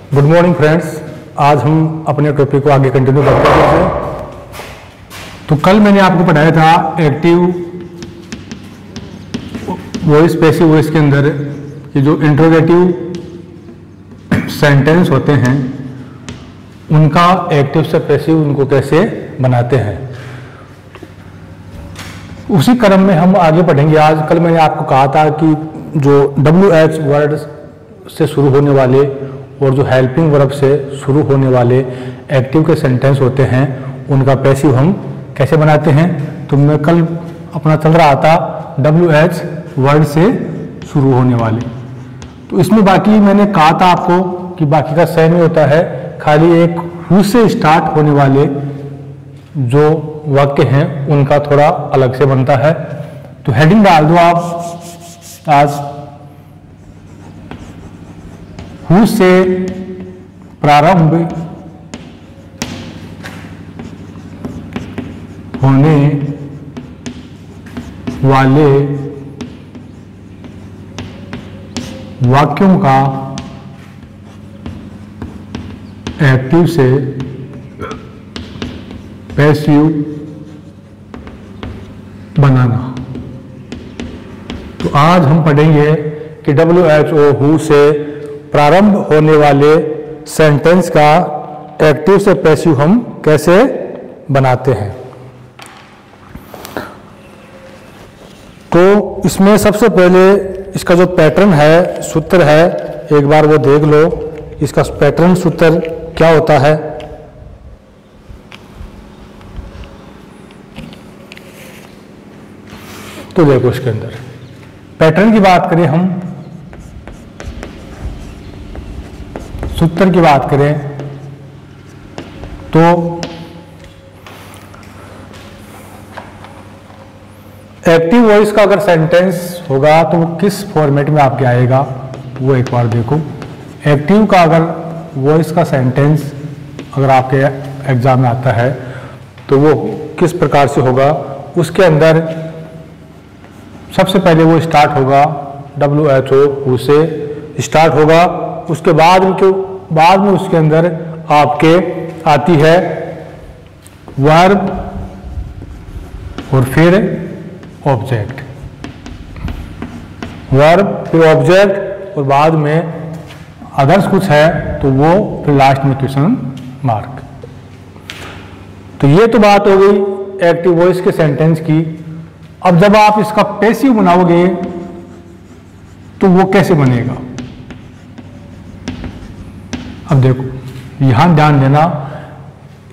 Good morning friends. आज हम अपने टॉपिक को आगे कंटिन्यू करते हैं। तो कल मैंने आपको पढ़ाया था एक्टिव वॉइस पैसिव वॉइस के अंदर ये जो इंट्रोगेटिव सेंटेंस होते हैं उनका एक्टिव से पैसिव उनको कैसे बनाते हैं, उसी क्रम में हम आगे पढ़ेंगे। आज कल मैंने आपको कहा था कि जो WH वर्ड से शुरू होने वाले और जो हेल्पिंग वर्ब से शुरू होने वाले एक्टिव के सेंटेंस होते हैं उनका पैसिव हम कैसे बनाते हैं। तो मैं कल अपना चल रहा था WH वर्ड से शुरू होने वाले। तो इसमें बाकी मैंने कहा था आपको कि बाकी का सेम ही होता है, खाली एक हु से स्टार्ट होने वाले जो वाक्य हैं उनका थोड़ा अलग से बनता है। तो हेडिंग डाल दो आप आज, हु से प्रारंभ होने वाले वाक्यों का एक्टिव से पैसिव बनाना। तो आज हम पढ़ेंगे कि WHO हु से प्रारंभ होने वाले सेंटेंस का एक्टिव से पैसिव हम कैसे बनाते हैं। तो इसमें सबसे पहले इसका जो पैटर्न है, सूत्र है, एक बार वो देख लो। इसका पैटर्न सूत्र क्या होता है। तो देखो इसके अंदर पैटर्न की बात करें, हम सूत्र की बात करें तो एक्टिव वॉइस का अगर सेंटेंस होगा तो वो किस फॉर्मेट में आपके आएगा वो एक बार देखो। एक्टिव का अगर वॉइस का सेंटेंस अगर आपके एग्जाम में आता है तो वो किस प्रकार से होगा। उसके अंदर सबसे पहले वो स्टार्ट होगा WHO हु से स्टार्ट होगा। उसके बाद में उसके अंदर आपके आती है वर्ब और फिर ऑब्जेक्ट, वर्ब फिर ऑब्जेक्ट और बाद में अदर्स कुछ है तो वो फिर लास्ट में क्वेश्चन मार्क। तो ये तो बात हो गई एक्टिव वॉइस के सेंटेंस की। अब जब आप इसका पैसिव बनाओगे तो वो कैसे बनेगा। अब देखो यहां ध्यान देना,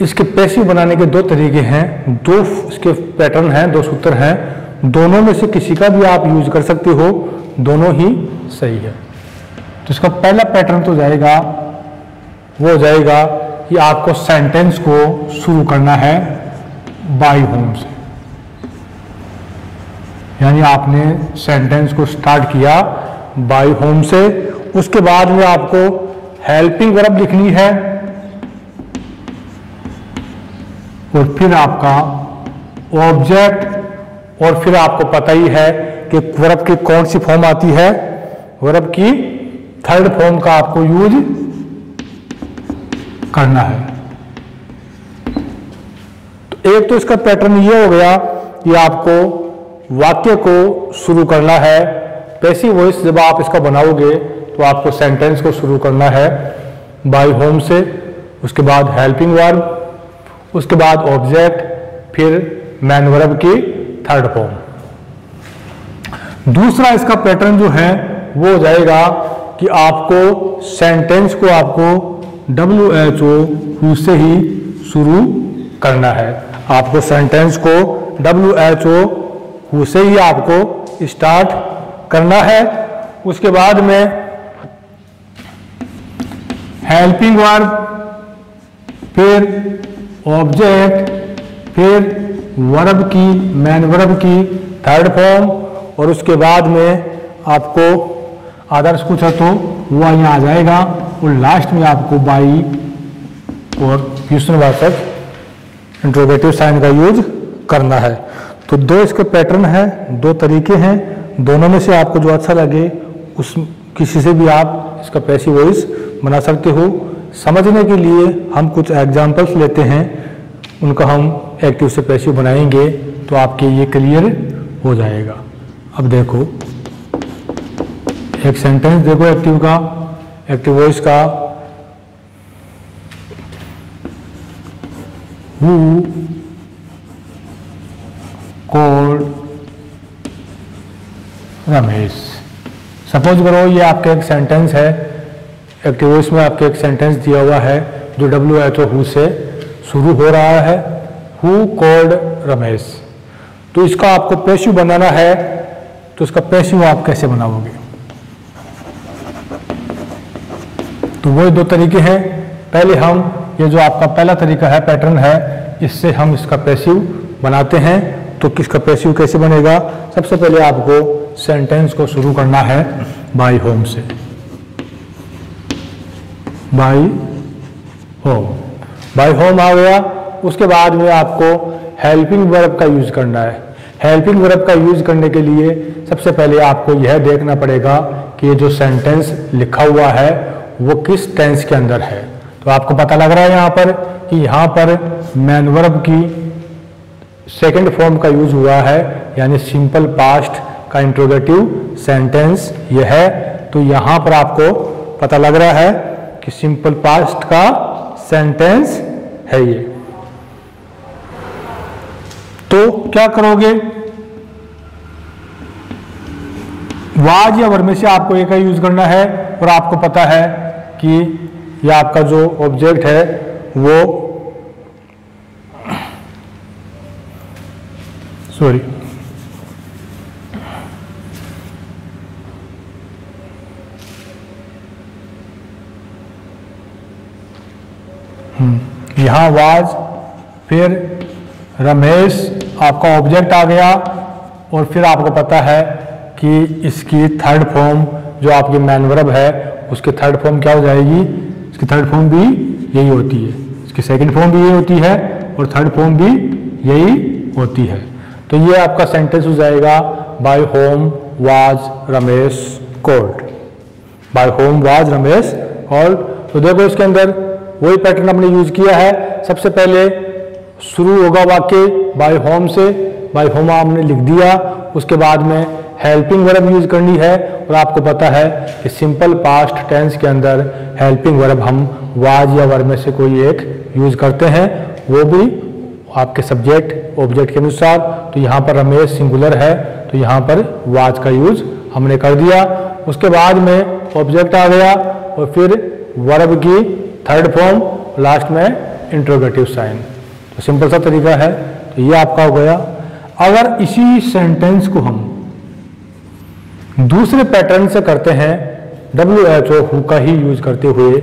इसके पैसिव बनाने के दो तरीके हैं, दो इसके पैटर्न हैं, दो सूत्र हैं। दोनों में से किसी का भी आप यूज कर सकते हो, दोनों ही सही है। तो इसका पहला पैटर्न तो जाएगा, वो हो जाएगा कि आपको सेंटेंस को शुरू करना है बाय होम से, यानी आपने सेंटेंस को स्टार्ट किया बाय होम से। उसके बाद में आपको हेल्पिंग वर्ब लिखनी है और फिर आपका ऑब्जेक्ट, और फिर आपको पता ही है कि वर्ब की कौन सी फॉर्म आती है, वर्ब की थर्ड फॉर्म का आपको यूज करना है। तो एक तो इसका पैटर्न ये हो गया कि आपको वाक्य को शुरू करना है पैसिव वॉइस। जब आप इसका बनाओगे तो आपको सेंटेंस को शुरू करना है बाय होम से, उसके बाद हेल्पिंग वर्ब, उसके बाद ऑब्जेक्ट, फिर मैन वर्ब की थर्ड फॉर्म। दूसरा इसका पैटर्न जो है वो हो जाएगा कि आपको सेंटेंस को आपको WHO हु से ही शुरू करना है। आपको सेंटेंस को WHO हु से ही आपको स्टार्ट करना है। उसके बाद में हेल्पिंग वर्ब, फिर ऑब्जेक्ट, फिर वर्ब की मैन वर्ब की थर्ड फॉर्म, और उसके बाद में आपको अदर्स कुछ है तो वो यहाँ आ जाएगा, और लास्ट में आपको बाई और क्वेश्चनवाचक इंट्रोगेटिव साइन का यूज करना है। तो दो इसके पैटर्न हैं, दो तरीके हैं, दोनों में से आपको जो अच्छा लगे उस किसी से भी आप इसका पैसिव वॉइस बना सकते हो। समझने के लिए हम कुछ एग्जांपल्स लेते हैं, उनका हम एक्टिव से पैसिव बनाएंगे तो आपके ये क्लियर हो जाएगा। अब देखो एक सेंटेंस देखो एक्टिव का, एक्टिव वॉइस का, हु कॉल्ड रमेश। सपोज करो ये आपका एक सेंटेंस है, एक्टिव वॉइस में आपके एक सेंटेंस दिया हुआ है जो WHO हु से शुरू हो रहा है, हु कॉल्ड रमेश। तो इसका आपको पैसिव बनाना है, तो इसका पैसिव आप कैसे बनाओगे? तो वही दो तरीके हैं। पहले हम ये जो आपका पहला तरीका है, पैटर्न है, इससे हम इसका पैसिव बनाते हैं। तो किसका पैसिव कैसे बनेगा? सबसे पहले आपको सेंटेंस को शुरू करना है बाय होम से, बाय होम। बाय होम आ गया, उसके बाद में आपको हेल्पिंग वर्ब का यूज करना है। हेल्पिंग वर्ब का यूज करने के लिए सबसे पहले आपको यह देखना पड़ेगा कि ये जो सेंटेंस लिखा हुआ है वो किस टेंस के अंदर है। तो आपको पता लग रहा है यहाँ पर कि यहाँ पर मैन वर्ब की सेकंड फॉर्म का यूज हुआ है, यानी सिंपल पास्ट का इंट्रोगेटिव सेंटेंस ये है। तो यहाँ पर आपको पता लग रहा है कि सिंपल पास्ट का सेंटेंस है ये। तो क्या करोगे? वाज या वर में से आपको एक का यूज करना है, और आपको पता है कि ये आपका जो ऑब्जेक्ट है वो यहाँ वाज, फिर रमेश आपका ऑब्जेक्ट आ गया, और फिर आपको पता है कि इसकी थर्ड फॉर्म जो आपकी मैन वर्ब है उसकी थर्ड फॉर्म क्या हो जाएगी? इसकी थर्ड फॉर्म भी यही होती है, इसकी सेकंड फॉर्म भी यही होती है, और थर्ड फॉर्म भी यही होती है। तो ये आपका सेंटेंस हो जाएगा by whom was Ramesh called, by whom was Ramesh called. तो देखो इसके अंदर वही पैटर्न हमने यूज किया है। सबसे पहले शुरू होगा वाक्य बाय होम से, बाय होम आपने लिख दिया, उसके बाद में हेल्पिंग वर्ब यूज करनी है, और आपको पता है कि सिंपल पास्ट टेंस के अंदर हेल्पिंग वर्ब हम वाज या वर्ब में से कोई एक यूज करते हैं, वो भी आपके सब्जेक्ट ऑब्जेक्ट के अनुसार। तो यहाँ पर रमेश सिंगुलर है, तो यहाँ पर वाज का यूज हमने कर दिया। उसके बाद में ऑब्जेक्ट आ गया, और फिर वर्ब की थर्ड फॉर्म, लास्ट में इंट्रोगेटिव साइन। तो सिंपल सा तरीका है। तो ये आपका हो गया। अगर इसी सेंटेंस को हम दूसरे पैटर्न से करते हैं, WHO हु का ही यूज करते हुए,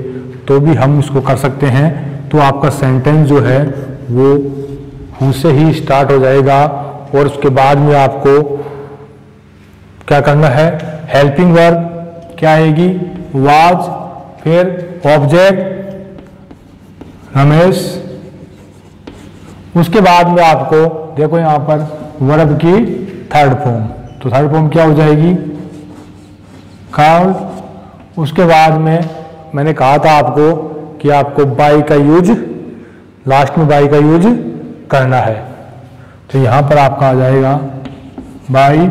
तो भी हम इसको कर सकते हैं। तो आपका सेंटेंस जो है वो हु से ही स्टार्ट हो जाएगा, और उसके बाद में आपको क्या करना है? हेल्पिंग वर्ब क्या आएगी? वाज, फिर ऑब्जेक्ट रमेश, उसके बाद में आपको देखो यहाँ पर वर्ब की थर्ड फॉर्म। तो थर्ड फॉर्म क्या हो जाएगी? कॉल्ड। उसके बाद में मैंने कहा था आपको कि आपको बाय का यूज, लास्ट में बाय का यूज करना है। तो यहाँ पर आपका आ जाएगा बाय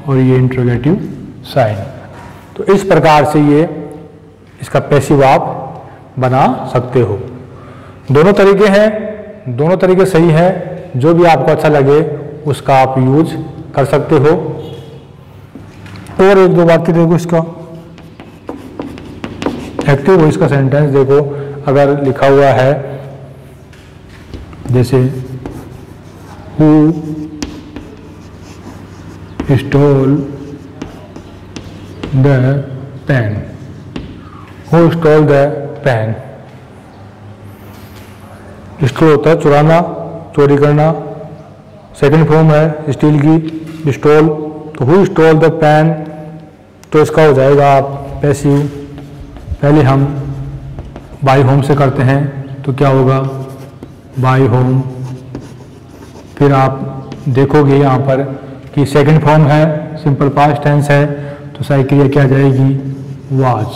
और ये इंट्रोगेटिव साइन। तो इस प्रकार से ये इसका पैसिव आप बना सकते हो। दोनों तरीके हैं, दोनों तरीके सही हैं, जो भी आपको अच्छा लगे उसका आप यूज कर सकते हो। और एक दो वाक्य देखो इसका, एक्टिव वॉइस का सेंटेंस देखो। अगर लिखा हुआ है जैसे who stole the pen, who stole the pen. Stole होता है चुराना, चोरी करना, सेकंड फॉर्म है स्टील की, स्टोल। तो हु स्टोल द पेन, तो इसका हो जाएगा आप पैसिव। पहले हम बाय होम से करते हैं, तो क्या होगा? By whom. फिर आप देखोगे यहाँ पर कि सेकंड फॉर्म है, सिंपल पास्ट टेंस है, तो सही क्रिया क्या जाएगी? वाज।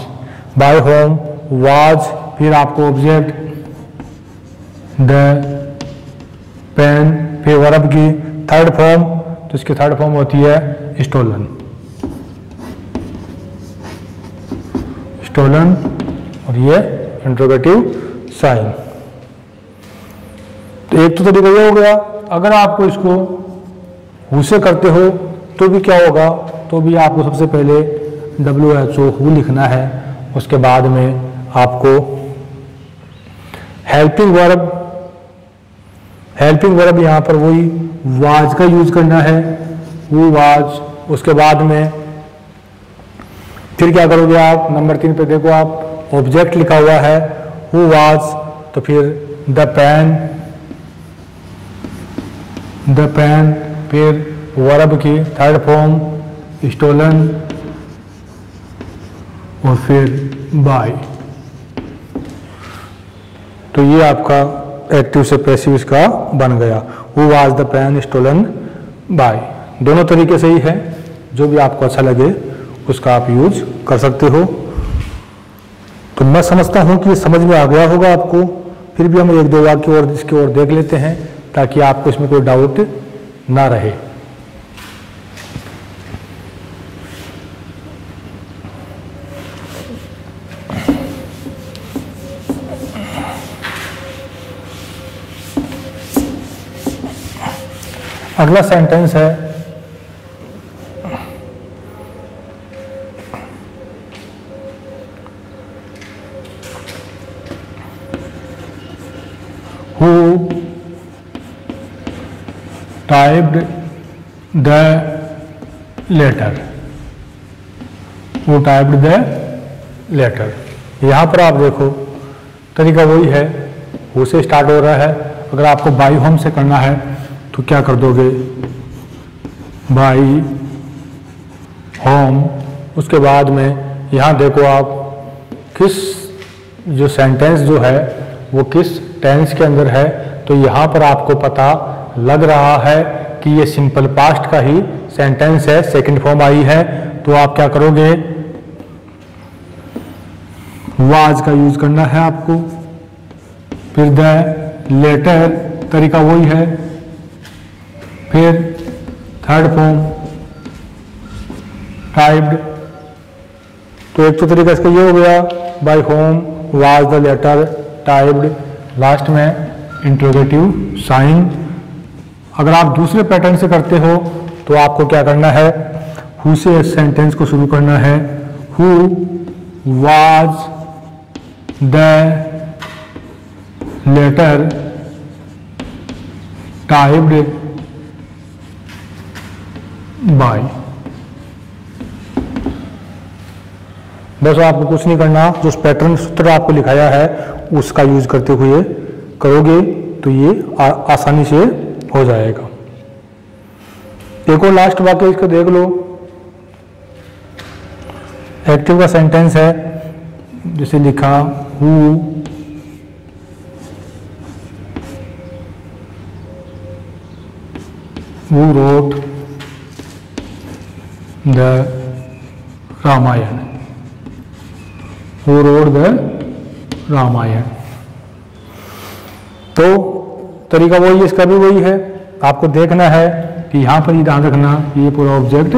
बाय होम वाज, फिर आपको ऑब्जेक्ट द पेन, फिर वर्ब की थर्ड फॉर्म, तो इसकी थर्ड फॉर्म होती है स्टोलन। स्टोलन और ये इंट्रोगेटिव साइन। तो एक तो तरीका ये हो गया। अगर आपको इसको हु से करते हो तो भी क्या होगा, तो भी आपको सबसे पहले WHO हु लिखना है, उसके बाद में आपको हेल्पिंग वर्ब यहाँ पर वही वाज का यूज करना है, हु वाज। उसके बाद में फिर क्या करोगे आप, नंबर 3 पे देखो आप ऑब्जेक्ट लिखा हुआ है हु वाज, तो फिर द पेन, फिर वर्ब की थर्ड फॉर्म स्टोलन और फिर बाय। तो ये आपका एक्टिव से पैसिव इसका बन गया, who was the pen stolen by. दोनों तरीके से ही है, जो भी आपको अच्छा लगे उसका आप यूज कर सकते हो। तो मैं समझता हूं कि समझ में आ गया होगा आपको। फिर भी हम एक दो वाक्य और इसकी ओर देख लेते हैं ताकि आपको इसमें कोई डाउट ना रहे। अगला सेंटेंस है who typed the letter, who typed the letter। यहां पर आप देखो तरीका वही है, हु से स्टार्ट हो रहा है। अगर आपको बाई होम से करना है तो क्या कर दोगे, बाई होम। उसके बाद में यहाँ देखो आप किस जो सेंटेंस जो है वो किस टेंस के अंदर है, तो यहाँ पर आपको पता लग रहा है कि ये सिंपल पास्ट का ही सेंटेंस है, सेकंड फॉर्म आई है। तो आप क्या करोगे, वाज का यूज करना है आपको। फिर द लेटर, तरीका वही है। फिर थर्ड फॉर्म टाइप्ड। तो एक तो तरीका इसका ये हो गया, by whom, was the letter, typed, last में इंट्रोगेटिव साइन। अगर आप दूसरे पैटर्न से करते हो तो आपको क्या करना है, हु से सेंटेंस को शुरू करना है। Who was the letter typed by. बस आपको कुछ नहीं करना, जो पैटर्न सूत्र आपको लिखाया है उसका यूज करते हुए करोगे तो ये आसानी से हो जाएगा। एक और लास्ट वाक्य इसको देख लो। एक्टिव का सेंटेंस है, जैसे लिखा who wrote the Ramayana, who wrote the Ramayana. तो तरीका वही है, इसका भी वही है। आपको देखना है कि यहाँ पर ये ध्यान रखना, ये पूरा ऑब्जेक्ट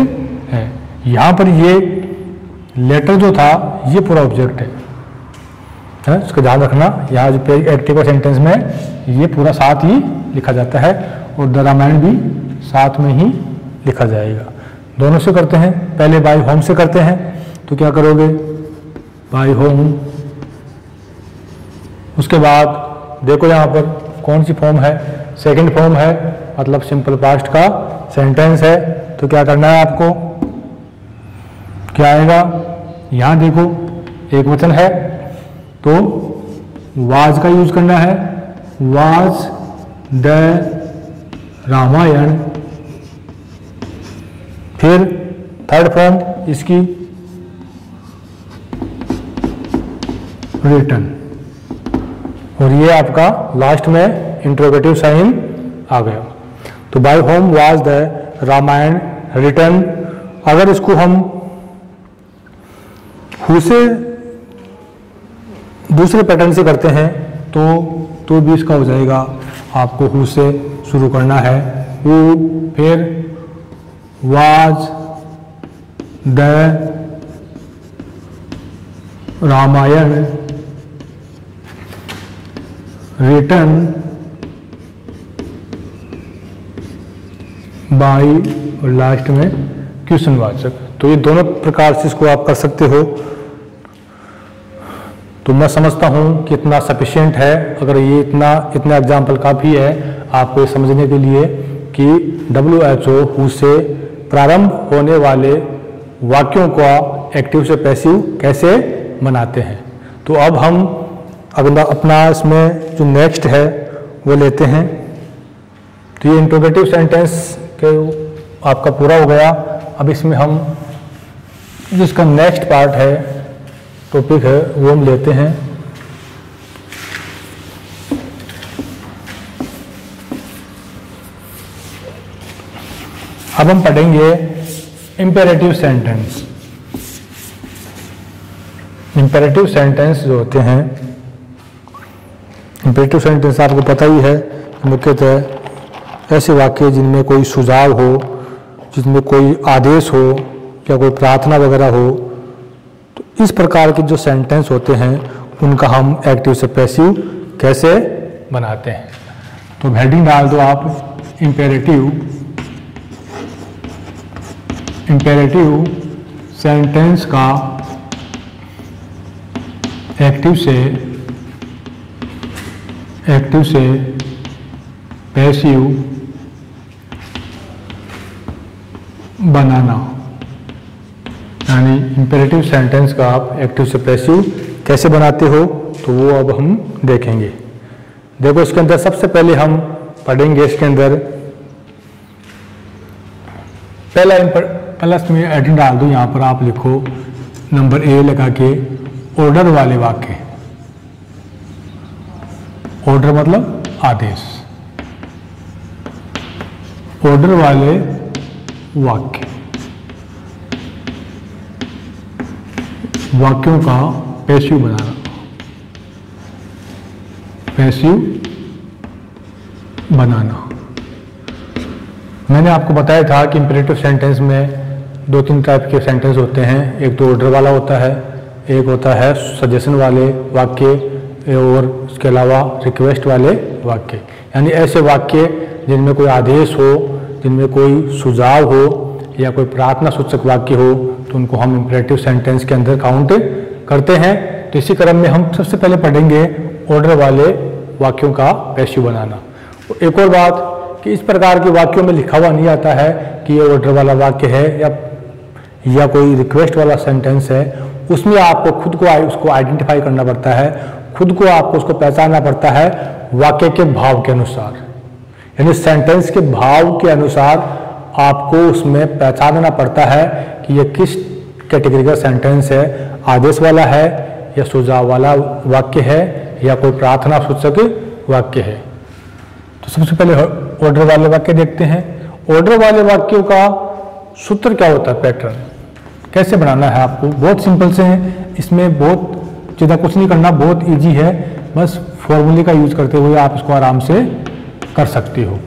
है, यहाँ पर ये लेटर जो था ये पूरा ऑब्जेक्ट है, इसका ध्यान रखना। यहाँ जो एक्टिव सेंटेंस में ये पूरा साथ ही लिखा जाता है और द रामायण भी साथ में ही लिखा जाएगा। दोनों से करते हैं, पहले बाय होम से करते हैं। तो क्या करोगे, बाय होम। उसके बाद देखो यहाँ पर कौन सी फॉर्म है, सेकंड फॉर्म है, मतलब सिंपल पास्ट का सेंटेंस है। तो क्या करना है आपको, क्या आएगा, यहाँ देखो एक वचन है तो वाज का यूज करना है। Was the Ramayana. फिर थर्ड फॉर्म इसकी रिटन, और ये आपका लास्ट में इंट्रोगेटिव साइन आ गया। तो by whom was the Ramayana written. अगर इसको हम हु से दूसरे पैटर्न से करते हैं तो भी इसका हो जाएगा, आपको हु से शुरू करना है, हु, फिर was the Ramayana written by और लास्ट में क्वेश्चनवाचक। तो ये दोनों प्रकार से इसको आप कर सकते हो। तो मैं समझता हूँ कि इतना सफिशिएंट है। अगर ये इतना एग्जाम्पल काफ़ी है आपको ये समझने के लिए कि WHO हु से प्रारंभ होने वाले वाक्यों को एक्टिव से पैसिव कैसे बनाते हैं। तो अब हम अगला अपना इसमें जो नेक्स्ट है वो लेते हैं। तो ये इंट्रोगेटिव सेंटेंस के आपका पूरा हो गया। अब इसमें हम जिसका नेक्स्ट पार्ट है, टॉपिक है, वो हम लेते हैं। अब हम पढ़ेंगे इंपेरेटिव सेंटेंस। इंपेरेटिव सेंटेंस जो होते हैं, इंपेरेटिव सेंटेंस आपको पता ही है, मुख्यतः ऐसे वाक्य जिनमें कोई सुझाव हो, जिसमें कोई आदेश हो या कोई प्रार्थना वगैरह हो। तो इस प्रकार के जो सेंटेंस होते हैं उनका हम एक्टिव से पैसिव कैसे बनाते हैं। तो हेडिंग डाल दो आप, इंपेरेटिव सेंटेंस का एक्टिव से पैसिव बनाना, यानी इंपेरेटिव सेंटेंस का आप एक्टिव से पैसिव कैसे बनाते हो, तो वो अब हम देखेंगे। देखो इसके अंदर सबसे पहले हम पढ़ेंगे, इसके अंदर पहला प्लस में एडिंग डाल दो, यहाँ पर आप लिखो नंबर ए लगा के ऑर्डर वाले वाक्य। ऑर्डर मतलब आदेश, ऑर्डर वाले वाक्य, वाक्यों का पैसिव बनाना, पैसिव बनाना। मैंने आपको बताया था कि इंपेरेटिव सेंटेंस में 2-3 टाइप के सेंटेंस होते हैं। एक तो ऑर्डर वाला होता है, एक होता है सजेशन वाले वाक्य, और उसके अलावा रिक्वेस्ट वाले वाक्य। यानी ऐसे वाक्य जिनमें कोई आदेश हो, जिनमें कोई सुझाव हो या कोई प्रार्थना सूचक वाक्य हो, तो उनको हम इंपेरेटिव सेंटेंस के अंदर काउंट करते हैं। तो इसी क्रम में हम सबसे पहले पढ़ेंगे ऑर्डर वाले वाक्यों का पैसिव बनाना। एक और बात कि इस प्रकार के वाक्यों में लिखा हुआ नहीं आता है कि ये ऑर्डर वाला वाक्य है या कोई रिक्वेस्ट वाला सेंटेंस है। उसमें आपको खुद को उसको आइडेंटिफाई करना पड़ता है, खुद को आपको उसको पहचानना पड़ता है वाक्य के भाव के अनुसार, यानी सेंटेंस के भाव के अनुसार आपको उसमें पहचानना पड़ता है कि ये किस कैटेगरी का सेंटेंस है, आदेश वाला है या सुझाव वाला वाक्य है या कोई प्रार्थना सूचक वाक्य है। तो सबसे पहले ऑर्डर वाले वाक्य देखते हैं। ऑर्डर वाले वाक्यों का सूत्र क्या होता है, पैटर्न कैसे बनाना है आपको, बहुत सिंपल से है। इसमें बहुत ज़्यादा कुछ नहीं करना, बहुत इजी है। बस फॉर्मूले का यूज करते हुए आप इसको आराम से कर सकते हो।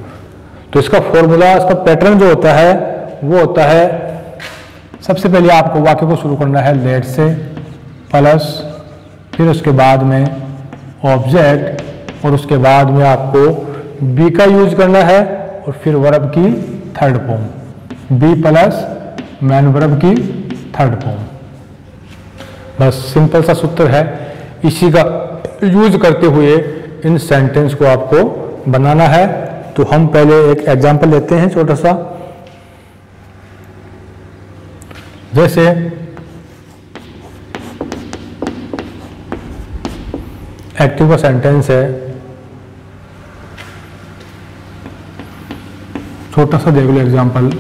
तो इसका फॉर्मूला, इसका पैटर्न जो होता है वो होता है, सबसे पहले आपको वाक्य को शुरू करना है लेट से प्लस, फिर उसके बाद में ऑब्जेक्ट, और उसके बाद में आपको बी का यूज करना है, और फिर वर्ब की third form, be plus main verb की थर्ड फॉर्म। बस सिंपल सा सूत्र है, इसी का यूज करते हुए इन सेंटेंस को आपको बनाना है। तो हम पहले एक एग्जांपल लेते हैं छोटा सा। जैसे एक्टिव का सेंटेंस है, छोटा सा देख लो example,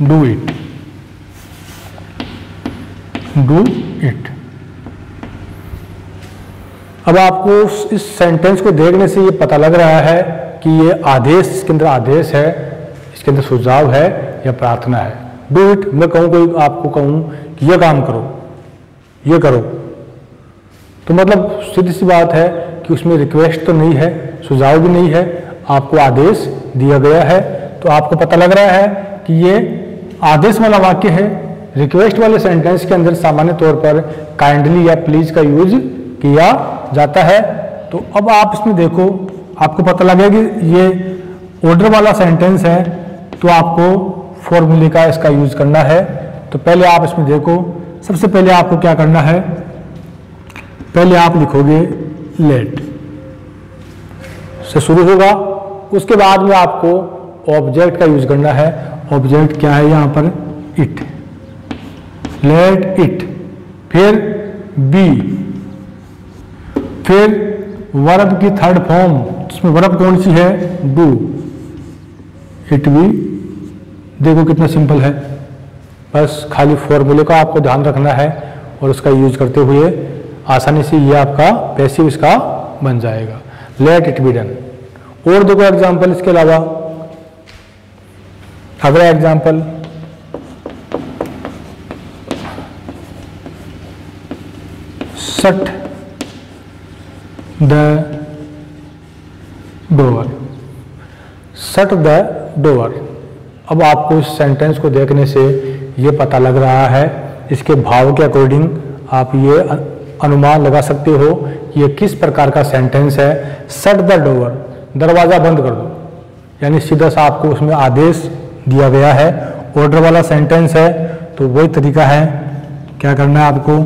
do it, do it. अब आपको इस सेंटेंस को देखने से ये पता लग रहा है कि ये आदेश, इसके अंदर आदेश है, इसके अंदर सुझाव है या प्रार्थना है। डू इट, मैं कहूँ कोई आपको कहूँ कि ये काम करो, ये करो, तो मतलब सीधी सी बात है कि उसमें रिक्वेस्ट तो नहीं है, सुझाव भी नहीं है, आपको आदेश दिया गया है। तो आपको पता लग रहा है कि ये आदेश वाला वाक्य है। रिक्वेस्ट वाले सेंटेंस के अंदर सामान्य तौर पर काइंडली या प्लीज का यूज किया जाता है। तो अब आप इसमें देखो, आपको पता लगेगा कि ये ऑर्डर वाला सेंटेंस है, तो आपको फॉर्मूले का इसका यूज करना है। तो पहले आप इसमें देखो, सबसे पहले आपको क्या करना है, पहले आप लिखोगे लेट से शुरू होगा, उसके बाद में आपको ऑब्जेक्ट का यूज करना है। ऑब्जेक्ट क्या है यहाँ पर, इट, लेट इट, फिर बी, फिर वर्ब की थर्ड फॉर्म, इसमें वर्ब कौन सी है, डू, इट बी। देखो कितना सिंपल है, बस खाली फॉर्मूले का आपको ध्यान रखना है और उसका यूज करते हुए आसानी से ये आपका पैसिव इसका बन जाएगा, लेट इट बी डन। और देखो एग्जाम्पल इसके अलावा, अगला example, shut the door, shut the door. अब आपको इस सेंटेंस को देखने से ये पता लग रहा है, इसके भाव के अकॉर्डिंग आप ये अनुमान लगा सकते हो कि ये किस प्रकार का सेंटेंस है। शट द डोर, दरवाज़ा बंद कर दो, यानी सीधा सा आपको उसमें आदेश दिया गया है। ऑर्डर वाला सेंटेंस है, तो वही तरीका है, क्या करना है आपको,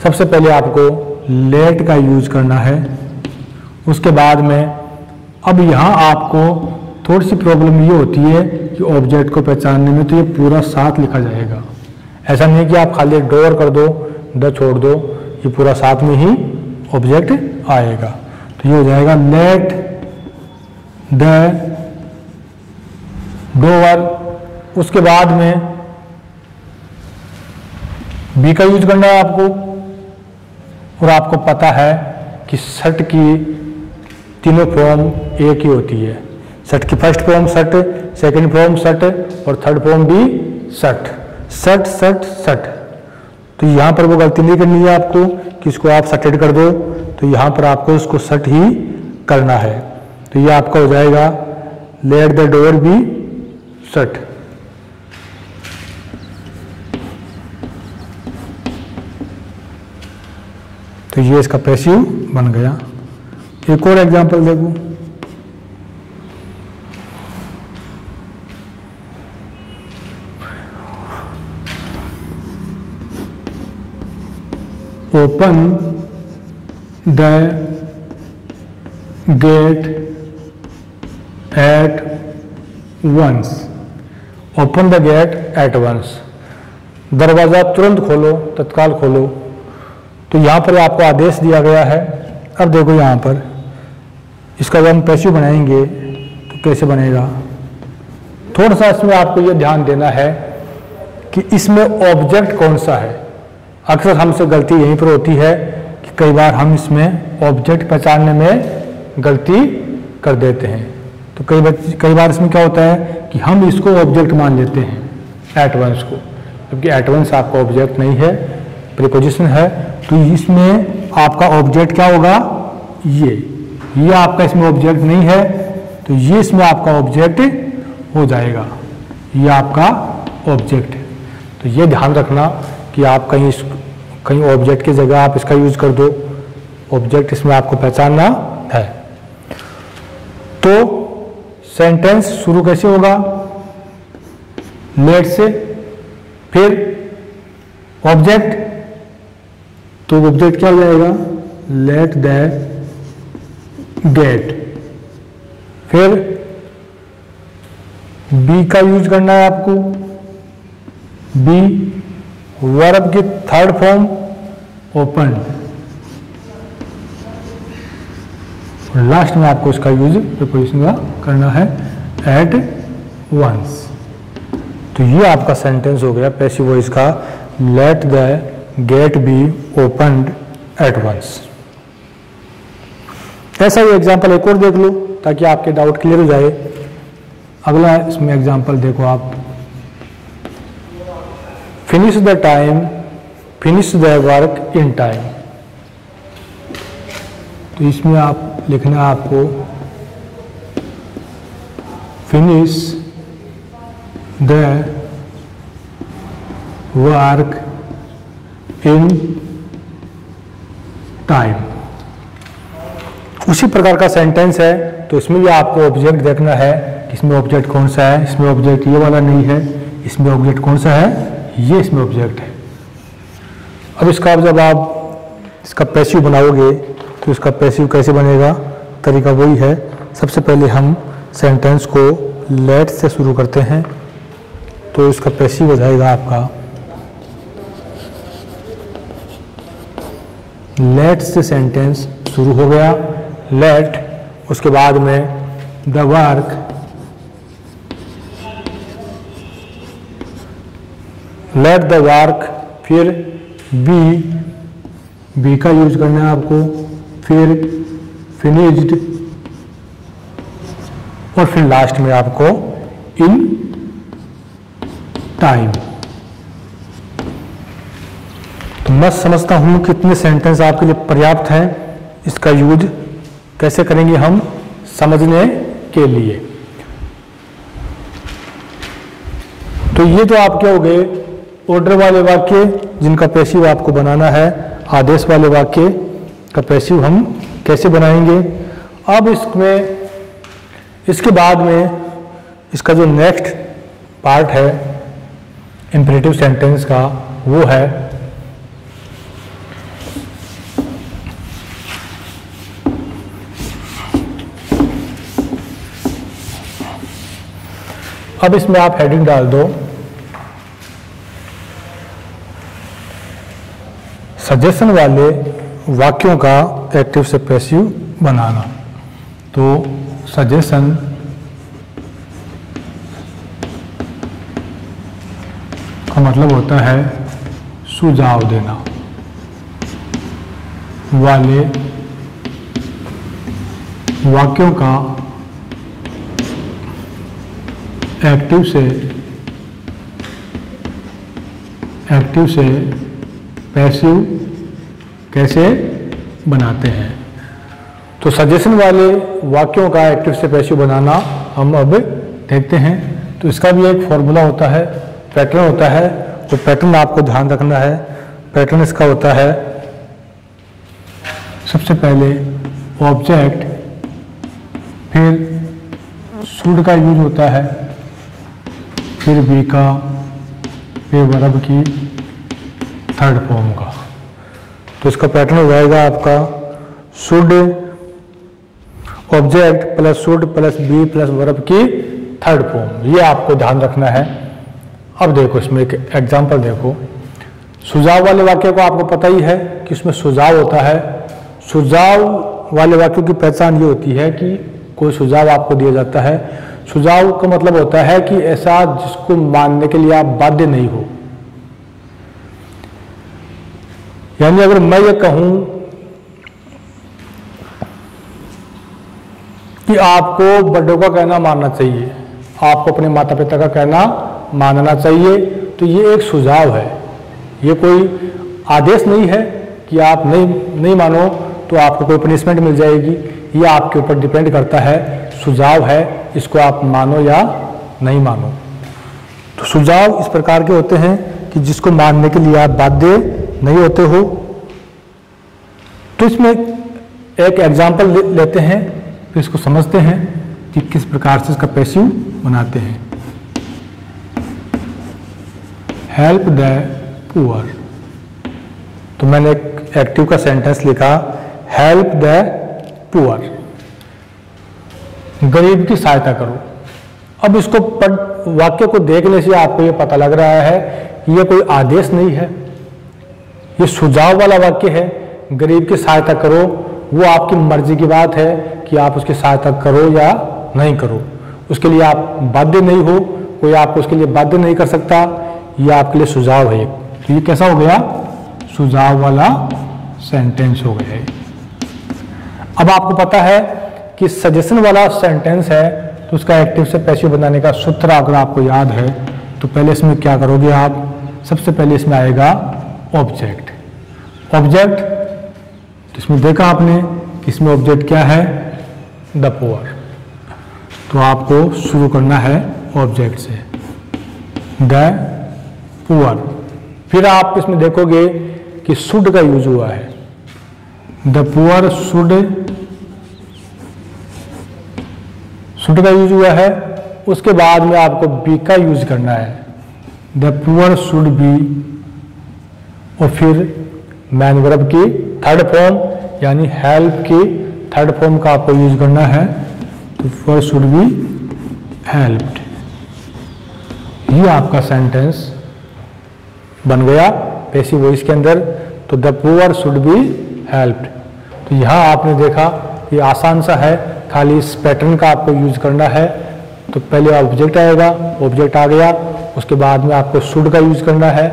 सबसे पहले आपको लेट का यूज करना है। उसके बाद में अब यहाँ आपको थोड़ी सी प्रॉब्लम ये होती है कि ऑब्जेक्ट को पहचानने में, तो ये पूरा साथ लिखा जाएगा। ऐसा नहीं कि आप खाली डोर कर दो, द छोड़ दो, ये पूरा साथ में ही ऑब्जेक्ट आएगा। तो ये हो जाएगा लेट द डोर। उसके बाद में बी का यूज करना है आपको, और आपको पता है कि शट की तीनों फॉर्म एक ही होती है। शट की first form shut, second form shut और थर्ड फॉर्म भी शट, शट शट शट। तो यहाँ पर वो गलती नहीं करनी है आपको कि इसको आप शटेड कर दो, तो यहाँ पर आपको इसको शट ही करना है। तो ये आपका हो जाएगा let the door be shut. तो ये इसका पैसिव बन गया। एक और एग्जांपल देखो, open the gate at once, open the gate at once, दरवाज़ा तुरंत खोलो, तत्काल खोलो। तो यहाँ पर आपको आदेश दिया गया है। अब देखो यहाँ पर इसका जब हम पैसिव बनाएंगे तो कैसे बनेगा, थोड़ा सा इसमें आपको ये ध्यान देना है कि इसमें ऑब्जेक्ट कौन सा है। अक्सर हमसे गलती यहीं पर होती है कि कई बार हम इसमें ऑब्जेक्ट पहचानने में गलती कर देते हैं। तो कई बार इसमें क्या होता है कि हम इसको ऑब्जेक्ट मान लेते हैं एट वंस को, क्योंकि एट वंस आपका ऑब्जेक्ट नहीं है, प्रीपोजिशन है। तो इसमें आपका ऑब्जेक्ट क्या होगा, ये आपका इसमें ऑब्जेक्ट नहीं है, तो ये इसमें आपका ऑब्जेक्ट हो जाएगा, ये आपका ऑब्जेक्ट है। तो ये ध्यान रखना कि आप कहीं ऑब्जेक्ट की जगह आप इसका यूज कर दो, ऑब्जेक्ट इसमें आपको पहचानना है। तो सेंटेंस शुरू कैसे होगा, लेट से, फिर ऑब्जेक्ट, तो ऑब्जेक्ट क्या हो जाएगा, लेट द गेट। फिर बी का यूज करना है आपको, बी वर्ब की थर्ड फॉर्म ओपन, और लास्ट में आपको इसका यूज प्रीपोजिशन का करना है एट वंस। तो ये आपका सेंटेंस हो गया पैसिव वॉइस का, let the gate be opened at once. ऐसा ही एग्जाम्पल एक और देख लो ताकि आपके डाउट क्लियर हो जाए। अगला इसमें एग्जाम्पल देखो आप, finish the time finish the work in time. तो इसमें आप लिखना है आपको finish the work in time. उसी प्रकार का सेंटेंस है, तो इसमें भी आपको ऑब्जेक्ट देखना है कि इसमें ऑब्जेक्ट कौन सा है। इसमें ऑब्जेक्ट ये वाला नहीं है, इसमें ऑब्जेक्ट कौन सा है, ये इसमें ऑब्जेक्ट है। अब इसका जब आप इसका पैसिव बनाओगे तो इसका पैसिव कैसे बनेगा, तरीका वही है। सबसे पहले हम सेंटेंस को लेट से शुरू करते हैं, तो इसका पैसिव हो जाएगा आपका लेट से सेंटेंस शुरू हो गया, लेट, उसके बाद में the work, let the work, फिर बी का यूज करना है आपको, फिर फिनिश्ड, और फिर लास्ट में आपको इन टाइम। तो मैं समझता हूं कि इतने सेंटेंस आपके लिए पर्याप्त हैं। इसका यूज कैसे करेंगे हम समझने के लिए। तो ये तो आपके हो गए ऑर्डर वाले वाक्य जिनका पैसिव आपको बनाना है। आदेश वाले वाक्य का पैसिव हम कैसे बनाएंगे। अब इसके बाद में इसका जो नेक्स्ट पार्ट है इंपेरेटिव सेंटेंस का, वो है अब इसमें आप हेडिंग डाल दो सजेशन वाले वाक्यों का एक्टिव से पैसिव बनाना। तो सजेशन का मतलब होता है सुझाव देना वाले वाक्यों का एक्टिव से पैसिव कैसे बनाते हैं। तो सजेशन वाले वाक्यों का एक्टिव से पैसिव बनाना हम अब देखते हैं। तो इसका भी एक फॉर्मूला होता है, पैटर्न होता है। तो पैटर्न आपको ध्यान रखना है। पैटर्न इसका होता है सबसे पहले ऑब्जेक्ट, फिर शुड का यूज होता है, फिर बी का, फिर वर्ब की थर्ड फॉर्म का। तो इसका पैटर्न हो जाएगा आपका should, object plus should plus be plus verb की थर्ड फॉर्म। ये आपको ध्यान रखना है। अब देखो इसमें एक एग्जांपल देखो। सुझाव वाले वाक्य को आपको पता ही है कि इसमें सुझाव होता है। सुझाव वाले वाक्यों की पहचान ये होती है कि कोई सुझाव आपको दिया जाता है। सुझाव का मतलब होता है कि ऐसा जिसको मानने के लिए आप बाध्य नहीं हो। यानी अगर मैं ये कहूं कि आपको बड़ों का कहना मानना चाहिए, आपको अपने माता पिता का कहना मानना चाहिए, तो ये एक सुझाव है। ये कोई आदेश नहीं है कि आप नहीं मानो तो आपको कोई पनिशमेंट मिल जाएगी। ये आपके ऊपर डिपेंड करता है। सुझाव है, इसको आप मानो या नहीं मानो। तो सुझाव इस प्रकार के होते हैं कि जिसको मानने के लिए आप बाध्य नहीं होते हो। तो इसमें एक एग्जाम्पल लेते हैं, फिर इसको समझते हैं कि किस प्रकार से इसका पैसिव बनाते हैं। Help the poor. तो मैंने एक एक्टिव का सेंटेंस लिखा, हेल्प द पुअर, गरीब की सहायता करो। अब इसको वाक्य को देखने से आपको ये पता लग रहा है कि ये कोई आदेश नहीं है, ये सुझाव वाला वाक्य है। गरीब की सहायता करो, वो आपकी मर्जी की बात है कि आप उसकी सहायता करो या नहीं करो। उसके लिए आप बाध्य नहीं हो, कोई आपको उसके लिए बाध्य नहीं कर सकता। ये आपके लिए सुझाव है। तो ये कैसा हो गया, सुझाव वाला सेंटेंस हो गया है। अब आपको पता है कि सजेशन वाला सेंटेंस है, तो उसका एक्टिव से पैसिव बनाने का सूत्र अगर आपको याद है तो पहले इसमें क्या करोगे आप, सबसे पहले इसमें आएगा ऑब्जेक्ट। ऑब्जेक्ट तो इसमें देखा आपने कि इसमें ऑब्जेक्ट क्या है, द पुअर। तो आपको शुरू करना है ऑब्जेक्ट से, द पुअर। फिर आप इसमें देखोगे कि शुड का यूज हुआ है, द पुअर शुड का यूज हुआ है। उसके बाद में आपको बी का यूज करना है, द पुअर शुड बी, और फिर मैन वर्ब की थर्ड फॉर्म यानी हेल्प की थर्ड फॉर्म का आपको यूज करना है, तो पुअर शुड बी हेल्प्ड। ये आपका सेंटेंस बन गया पैसिव वॉइस के अंदर। तो the poor should be helped. तो यहाँ आपने देखा ये आसान सा है, खाली इस पैटर्न का आपको यूज करना है। तो पहले ऑब्जेक्ट आएगा, ऑब्जेक्ट आ गया, उसके बाद में आपको शुड का यूज करना है,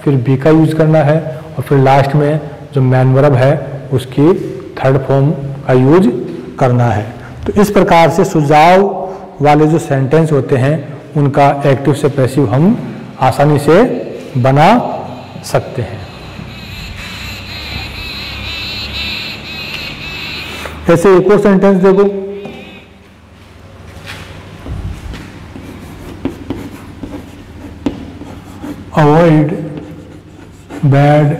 फिर बी का यूज करना है, और फिर लास्ट में जो मैन वर्ब है उसकी थर्ड फॉर्म का यूज करना है। तो इस प्रकार से सुझाव वाले जो सेंटेंस होते हैं उनका एक्टिव से पैसिव हम आसानी से बना सकते हैं। ऐसे एक और सेंटेंस देखो, avoid bad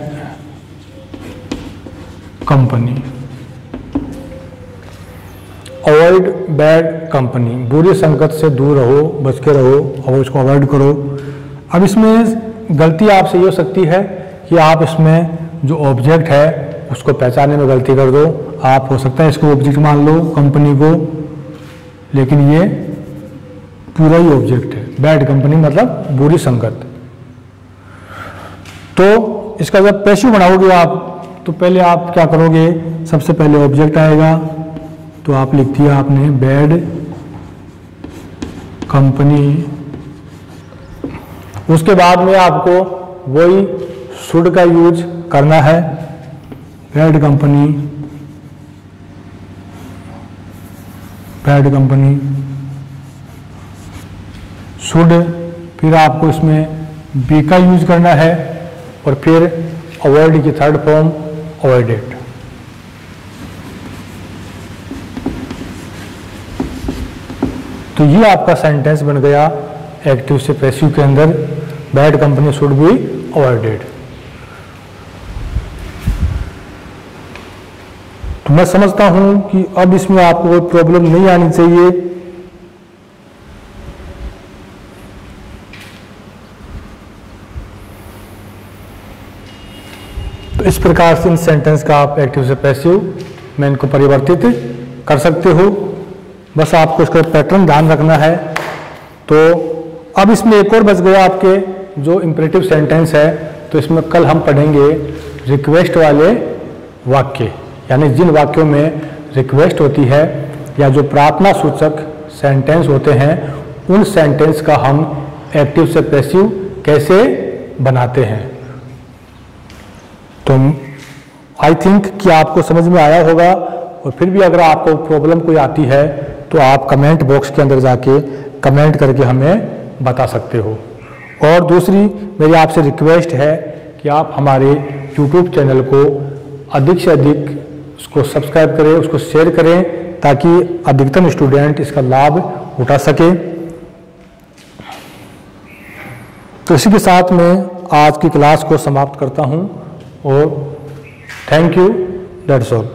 company. Avoid bad company, बुरी संगत से दूर रहो, बच के रहो और उसको अवॉइड करो। अब इसमें गलती आपसे ये हो सकती है कि आप इसमें जो ऑब्जेक्ट है उसको पहचानने में गलती कर दो। आप हो सकता है इसको ऑब्जेक्ट मान लो कंपनी को, लेकिन ये पूरा ही ऑब्जेक्ट है। बैड कंपनी मतलब बुरी संगत। तो इसका जब पैसिव बनाओगे आप, तो पहले आप क्या करोगे, सबसे पहले ऑब्जेक्ट आएगा, तो आप लिख दिया आपने बैड कंपनी। उसके बाद में आपको वही शुड का यूज करना है, bad company, bad company should. फिर आपको इसमें बी का यूज करना है, और फिर अवॉइड की थर्ड फॉर्म अवॉइडेड। तो ये आपका सेंटेंस बन गया एक्टिव से पैसिव के अंदर, bad company should be avoided. तो मैं समझता हूं कि अब इसमें आपको कोई प्रॉब्लम नहीं आनी चाहिए। तो इस प्रकार से इन सेंटेंस का आप एक्टिव से पैसिव में इनको परिवर्तित कर सकते हो। बस आपको इसका पैटर्न ध्यान रखना है। तो अब इसमें एक और बच गया आपके जो इंपरेटिव सेंटेंस है। तो इसमें कल हम पढ़ेंगे रिक्वेस्ट वाले वाक्य, यानी जिन वाक्यों में रिक्वेस्ट होती है या जो प्रार्थना सूचक सेंटेंस होते हैं, उन सेंटेंस का हम एक्टिव से पैसिव कैसे बनाते हैं। तो आई थिंक कि आपको समझ में आया होगा। और फिर भी अगर आपको प्रॉब्लम कोई आती है तो आप कमेंट बॉक्स के अंदर जाके कमेंट करके हमें बता सकते हो। और दूसरी मेरी आपसे रिक्वेस्ट है कि आप हमारे YouTube चैनल को अधिक से अधिक उसको सब्सक्राइब करें, उसको शेयर करें, ताकि अधिकतम स्टूडेंट इसका लाभ उठा सके। तो इसी के साथ मैं आज की क्लास को समाप्त करता हूं और थैंक यू, दैट्स ऑल।